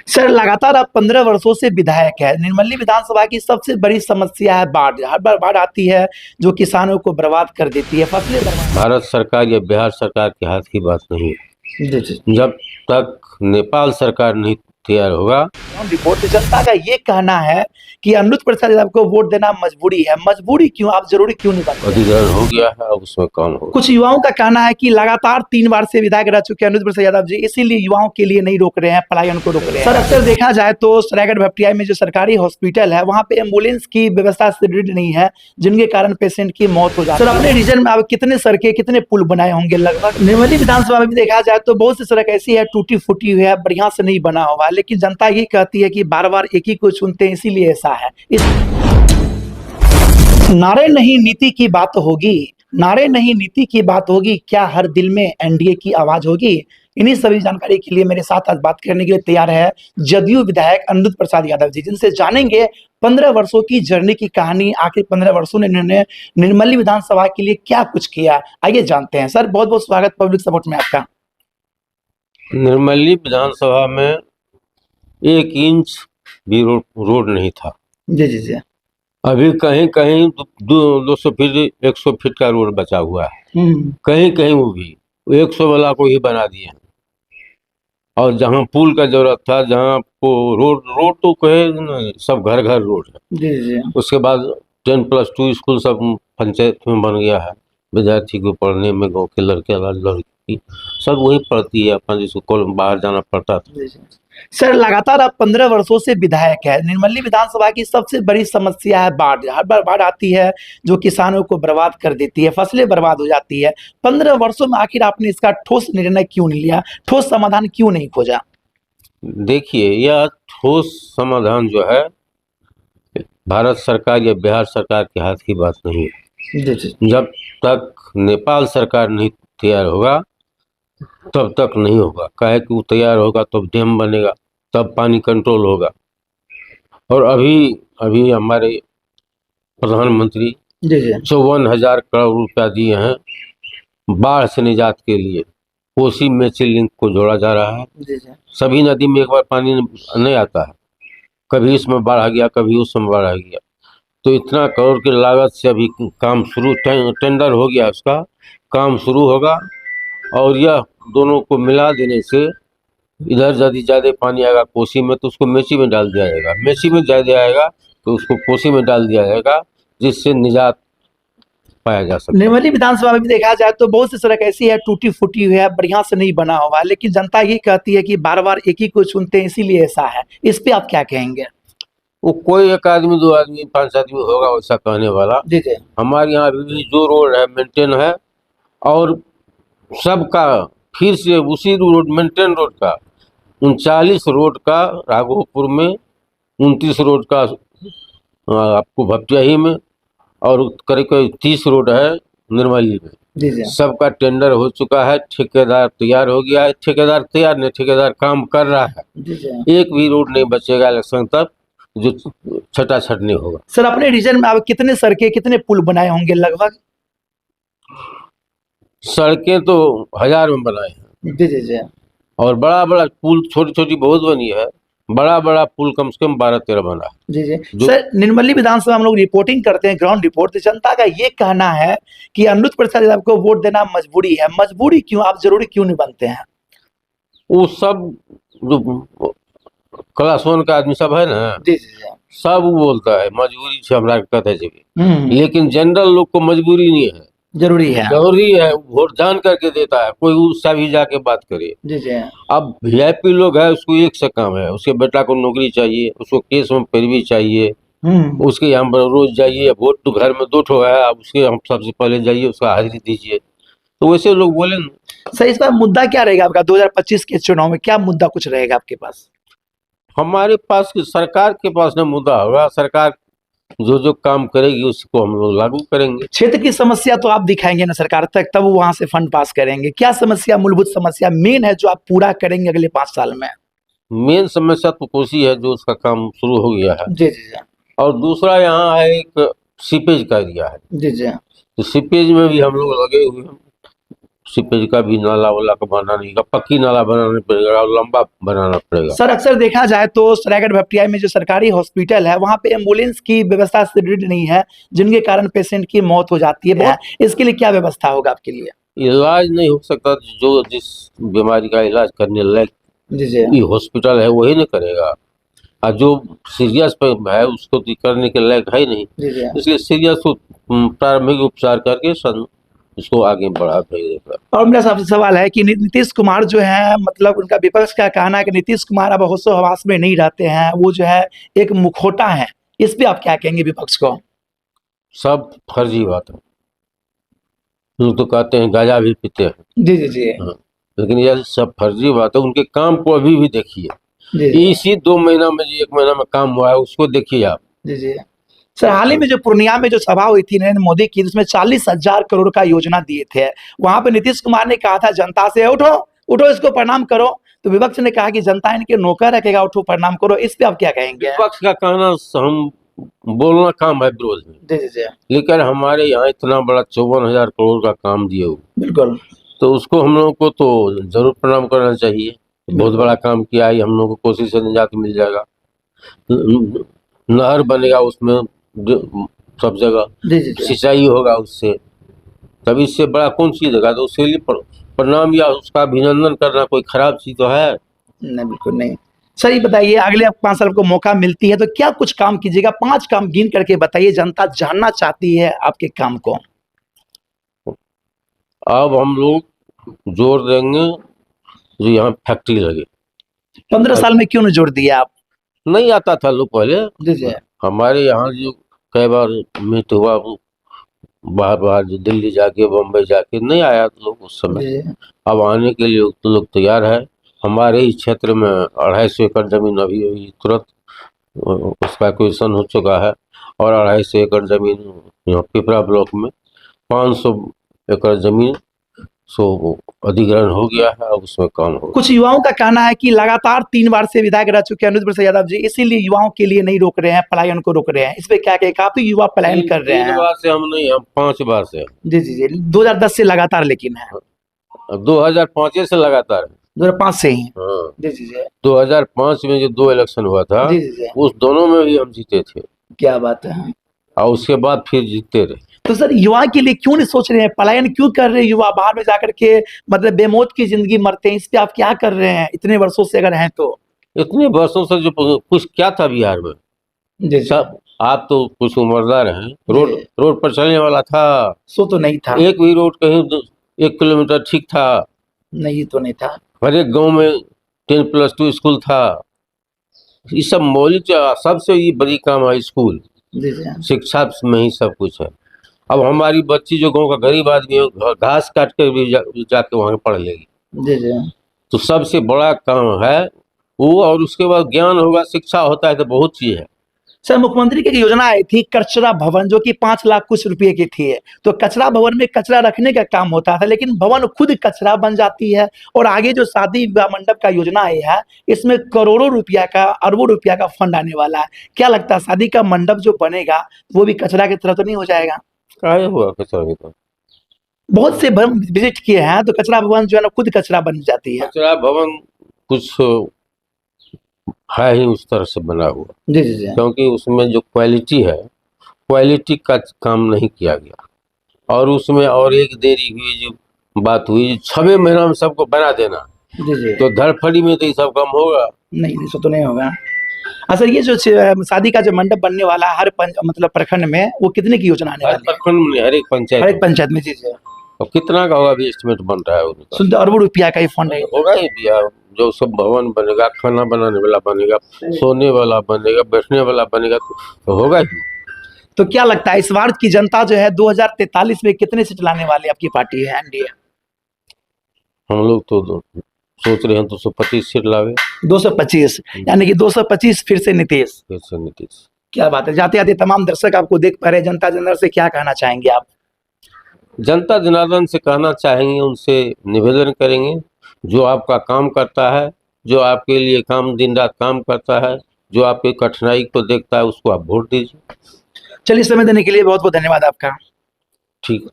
Sir लगातार आप 15 वर्षों से विधायक है। निर्मली विधानसभा की सबसे बड़ी समस्या है बाढ़। हर बार बाढ़ आती है जो किसानों को बर्बाद कर देती है, फसलें बर्बाद। भारत सरकार या बिहार सरकार के हाथ की बात नहीं है। जी जी। जब तक नेपाल सरकार नहीं तैयार होगा। रिपोर्ट जनता का ये कहना है कि अनिरुद्ध प्रसाद यादव को वोट देना मजबूरी है। मजबूरी क्यों, आप जरूरी क्यों नहीं बनते? अधिग्रहण हो गया है, अब उसमें काम हो। कुछ युवाओं का कहना है कि लगातार 3 बार से विधायक रह चुके हैं अनिरुद्ध प्रसाद यादव जी, इसीलिए युवाओं के लिए नहीं रोक रहे हैं, पलायन को रोक रहे हैं। सर अक्सर देखा जाए तो सरायगढ़ भपटियाई में जो सरकारी हॉस्पिटल है वहाँ पे एम्बुलेंस की व्यवस्था सुदृढ़ नहीं है, जिनके कारण पेशेंट की मौत हो जाती है। सर अपने रीजन में आप कितने सड़कें, कितने पुल बनाए होंगे? लगभग निर्मली विधानसभा में भी देखा जाए तो बहुत सी सड़क ऐसी है टूटी फूटी हुई है, बढ़िया से नहीं बना हुआ, लेकिन जनता ये कहती है कि बार बार एक ही को चुनते हैं, इसीलिए ऐसा है। नारे नहीं नीति की बात होगी, नारे नहीं नीति की बात होगी, क्या हर दिल में एनडीए की आवाज होगी? इन्हीं सभी जानकारी के लिए मेरे साथ आज बात करने के लिए तैयार है जदयू विधायक अनिरुद्ध प्रसाद यादव जी, जिनसे जानेंगे 15 वर्षों की जर्नी की कहानी। आखिर 15 वर्षों ने इन्होंने निर्मली विधानसभा के लिए क्या कुछ किया, आइए जानते हैं। सर बहुत बहुत स्वागत पब्लिक सपोर्ट में आपका। निर्मली विधानसभा में 1 इंच भी रोड नहीं था। जी जी जी। अभी कहीं कहीं 200 फीट 100 फीट का रोड बचा हुआ है। कहीं कहीं वो भी 100 वाला को ही बना दिए हैं। और जहाँ पुल का जरूरत था, जहाँ को रोड तो कहे न, सब घर घर रोड है। जी जी। उसके बाद 10+2 स्कूल सब पंचायत में बन गया है। विद्यार्थी को पढ़ने में गाँव के लड़के लड़की सब वही पढ़ती है, अपना जिसको बाहर जाना पड़ता था। सर लगातार आप 15 वर्षों से विधायक है। निर्मली विधानसभा की सबसे बड़ी समस्या है बाढ़। हर बार बाढ़ आती है जो किसानों को बर्बाद कर देती है, फसलें बर्बाद हो जाती है। 15 वर्षों में आखिर आपने इसका ठोस निर्णय क्यों नहीं लिया, ठोस समाधान क्यों नहीं खोजा? देखिए, यह ठोस समाधान जो है भारत सरकार या बिहार सरकार के हाथ की बात नहीं है। जब तक नेपाल सरकार नहीं तैयार होगा तब तक नहीं होगा। काहे कि वो तैयार होगा तब डैम बनेगा, तब पानी कंट्रोल होगा। और अभी हमारे प्रधानमंत्री 54,000 करोड़ रुपया दिए हैं बाढ़ से निजात के लिए। कोसी मेची लिंक को जोड़ा जा रहा है। सभी नदी में एक बार पानी नहीं आता है, कभी इसमें बाढ़ आ गया, कभी उसमें बाढ़ आ गया। तो इतना करोड़ की लागत से अभी काम शुरू, टेंडर हो गया, उसका काम शुरू होगा। और यह दोनों को मिला देने से इधर यदि ज़्यादा पानी आएगा कोसी में तो उसको मेची में डाल दिया जाएगा, मेची में ज़्यादा आएगा तो उसको कोसी में डाल दिया जाएगा, जिससे निजात पाया जा सकता है। निर्मली विधानसभा में भी देखा जाए तो बहुत सी सड़क ऐसी है टूटी फूटी हुई है, बढ़िया से नहीं बना हुआ, लेकिन जनता ये कहती है कि बार बार एक ही को चुनते हैं, इसीलिए ऐसा है। इस पे आप क्या कहेंगे? वो कोई 1 आदमी 2 आदमी 5 आदमी होगा वैसा कहने वाला। जी जी। हमारे यहाँ अभी भी जो रोड है मेंटेन है, और सबका फिर से उसी रोड मेंटेन रोड का 39 रोड का राघोपुर में, 29 रोड का आपको भपटियाही में, और करीब करीब 30 रोड है निर्मली में। जी जी। सबका टेंडर हो चुका है, ठेकेदार तैयार हो गया है। ठेकेदार तैयार नहीं, ठेकेदार काम कर रहा है। जी जी। एक भी रोड नहीं बचेगा इलेक्शन तक जो छटाछट नहीं होगा। सर अपने रीजन में आप कितने सड़कें, कितने पुल बनाए होंगे? लगभग सड़कें तो 1000 में बनाए हैं। जी जी जी। और बड़ा बड़ा पुल, छोटी छोटी बहुत बनी है। बड़ा बड़ा पुल कम से कम 12-13 बना है। जी जी। सर निर्मली विधानसभा हम लोग रिपोर्टिंग करते हैं, ग्राउंड रिपोर्ट। तो जनता का ये कहना है कि अनिरुद्ध प्रसाद यादव को वोट देना मजबूरी है। मजबूरी क्यों, आप जरूरी क्यों नहीं बनते हैं? वो सब जो क्लास 1 का आदमी सब है ना, जी जी जी। सब वो बोलता है मजबूरी से हमरा कहते हैं, लेकिन जनरल लोग को मजबूरी नहीं है, जरूरी है। जरूरी है। वोट जान करके देता है, कोई उससे भी जाके बात करे। जी जी। अब वीआईपी लोग है, उसको एक से काम है, उसके बेटा को नौकरी चाहिए, उसको केस में पैरवी चाहिए, उसके यहाँ पर रोज जाइए। वोट तो घर में 2 ठो है, अब उसके हम सबसे पहले जाइए, उसका हाजिरी दीजिए। तो वैसे लोग बोले ना। सर इस बार मुद्दा क्या रहेगा आपका 2025 के चुनाव में? क्या मुद्दा कुछ रहेगा आपके पास? हमारे पास सरकार के पास ना मुद्दा होगा। सरकार जो जो काम करेगी उसको हम लोग लागू करेंगे। क्षेत्र की समस्या तो आप दिखाएंगे ना सरकार तक, तब वहां से फंड पास करेंगे। क्या समस्या, मूलभूत समस्या मेन है जो आप पूरा करेंगे अगले 5 साल में? मेन समस्या तो कोसी है, जो उसका काम शुरू हो गया है। जी जी जी। और दूसरा यहाँ है एक सीपेज का एरिया है। जी जी। तो सीपेज में भी हम लोग लगे हुए हैं। सीपेज का भी नाला वाला का बनाना नहीं, पक्की नाला बनाना पड़ेगा और लंबा बनाना पड़ेगा। सर अक्सर देखा जाए तो सरायगढ़ भपटियाई में जो सरकारी हॉस्पिटल है वहाँ पे एम्बुलेंस की व्यवस्था सुदृढ़ नहीं है, जिनके कारण पेशेंट की मौत हो जाती है। इसके लिए क्या व्यवस्था होगा आपके लिए? इलाज नहीं हो सकता, जो जिस बीमारी का इलाज करने लायक जी जी ये हॉस्पिटल है वही नहीं करेगा, और जो सीरियस पे है उसको तो करने के लायक है ही नहीं। जी जी। इसलिए सीरियस प्रारंभिक उपचार करके उसको आगे बढ़ा भेजेगा। और मेरा सबसे सवाल है कि नीतीश कुमार जो है, मतलब उनका विपक्ष का कहना है कि नीतीश कुमार अब होशो हवास में नहीं रहते हैं, वो जो है एक मुखौटा है। इस पे आप क्या कहेंगे विपक्ष को? सब फर्जी बात है। लोग तो कहते हैं गांजा भी पीते हैं, जी जी जी हाँ, लेकिन यह सब फर्जी बात है। उनके काम को अभी भी देखिए, जी जी इसी 2 महीना में जो 1 महीना में काम हुआ है उसको देखिए आप। जी जी। सर हाल ही में जो पूर्णिया में जो सभा हुई थी नरेंद्र मोदी की, उसमें 40,000 करोड़ का योजना दिए थे। वहां पे नीतीश कुमार ने कहा था जनता से उठो उठो इसको प्रणाम करो, तो विपक्ष ने कहा कि जनता इनके नौकर रखेगा, उठो प्रणाम करो। इस पे आप क्या कहेंगे? विपक्ष का कहना हम बोलना काम है विरोध में, जी जी जी लेकिन हमारे यहाँ इतना बड़ा 54,000 करोड़ का काम दिए हुए, बिल्कुल। तो उसको हम लोगों को तो जरूर प्रणाम करना चाहिए। बहुत बड़ा काम किया है, हम लोग को कोसी से निजात मिल जाएगा, नहर बनेगा उसमें सब जगह, जी जी जी। सिंचाई होगा उससे, तब इससे बड़ा कौन चीज होगा। तो उसके लिए प्रणाम या उसका अभिनंदन करना कोई खराब चीज तो है नहीं, बिल्कुल नहीं। सर ये बताइए, अगले 5 साल को मौका मिलती है तो क्या कुछ काम कीजिएगा? 5 काम गिन करके बताइए, जनता जानना चाहती है आपके काम को। अब हम लोग जोर देंगे जो यहाँ फैक्ट्री लगे। 15 साल में क्यों नहीं जोड़ दिया आप? नहीं आता था लोग पहले, जी जी हमारे यहाँ जो कई बार मीट हुआ बाहर बाहर जो दिल्ली जाके बम्बई जाके नहीं आया तो लोग उस समय। जी अब आने के लिए तो लोग तैयार है। हमारे ही क्षेत्र में 250 एकड़ जमीन अभी तुरंत उसका एक्विजिशन हो चुका है, और 250 एकड़ जमीन यहाँ पिपरा ब्लॉक में 500 एकड़ जमीन सो अधिग्रहण हो गया है, अब उसमें काम हो। कुछ युवाओं का कहना है कि लगातार 3 बार से विधायक रह चुके हैं अनुज प्रसाद यादव जी, इसीलिए युवाओं के लिए नहीं रोक रहे हैं, पलायन को रोक रहे हैं। इस पे क्या कहे? काफी युवा पलायन कर रहे हैं। 3 बार से हम नहीं, हम 5 बार से। जी जी जी 2010 से लगातार, लेकिन है 2005 से लगातार 2005 से ही। हाँ। जी जी जी 2005 में जो 2 इलेक्शन हुआ था, जी जी जी। उस दोनों में भी हम जीते थे, क्या बात है। और उसके बाद फिर जीतते रहे। तो सर युवा के लिए क्यों नहीं सोच रहे हैं? पलायन क्यों कर रहे हैं युवा? बाहर में जाकर के मतलब बेमौत की जिंदगी मरते हैं। इस पे आप क्या कर रहे हैं इतने वर्षों से अगर हैं तो? इतने वर्षों से जो कुछ क्या था बिहार में, जी जी सब आप तो कुछ उम्रदार हैं, रोड पर चलने वाला था? सो तो नहीं था। एक भी रोड कहीं 1 किलोमीटर ठीक था? नहीं तो नहीं था। हर एक गांव में 10+2 स्कूल था। ये सब मौलिक सबसे ये बड़ी काम है स्कूल, जी जी शिक्षा में ही सब कुछ है। अब हमारी बच्ची जो गांव का गरीब आदमी है, घास काट कर भी जाके वहां पढ़ लेगी। जी जी। तो सबसे बड़ा काम है वो, और उसके बाद ज्ञान होगा, शिक्षा होता है, तो बहुत चीज है। सर मुख्यमंत्री की योजना आई थी कचरा भवन, जो कि 5 लाख कुछ रुपए की थी। तो कचरा भवन में कचरा रखने का काम होता था, लेकिन भवन खुद कचरा बन जाती है। और आगे जो शादी विवाह मंडप का योजना आई है, इसमें करोड़ों रुपया का, अरबों रुपया का फंड आने वाला है। क्या लगता है शादी का मंडप जो बनेगा वो भी कचरा की तरह तो नहीं हो जाएगा? काहे हुआ कचरा की तरह? बहुत से विजिट किए हैं तो कचरा भवन जो है ना खुद कचरा बन जाती है। कचरा भवन कुछ है ही उस तरह से बना हुआ, जी जी जी क्योंकि उसमें जो क्वालिटी है, क्वालिटी का काम नहीं किया गया। और उसमें और एक देरी हुई, जो बात हुई 6वें महीना में सबको बना देना, जी जी। तो धड़फड़ी में तो ये सब काम होगा नहीं, नहीं, तो नहीं होगा। अच्छा ये जो शादी का जो मंडप बनने वाला है हर मतलब प्रखंड में, वो कितने की योजना आने हर वाली है? प्रखंड में, हर एक पंचायत में। जी जी। और कितना का होगा अभी एस्टिमेट बन रहा है उनका? सुनते अरबों रुपया का ही फंड है। होगा ही भैया, जो सब भवन बनेगा, खाना बनाने वाला बनेगा, सोने वाला बनेगा, बैठने वाला बनेगा, तो होगा ही। तो क्या लगता है इस बार की जनता जो है 2043 में कितने सीट लाने वाली आपकी पार्टी है एनडीए? हम लोग तो सोच रहे हैं 225 सीट लावे। 225, यानी कि 225 फिर से नीतीश। फिर से नीतीश। क्या बात है। जाते जाते तमाम दर्शक आपको देख पा रहे हैं, जनता जनार्दन से क्या कहना चाहेंगे आप? जनता जनार्दन से कहना चाहेंगे, उनसे निवेदन करेंगे, जो आपका काम करता है, जो आपके लिए काम दिन रात काम करता है, जो आपकी कठिनाई को देखता है, उसको आप वोट दीजिए। चलिए समय देने के लिए बहुत बहुत धन्यवाद आपका। ठीक है।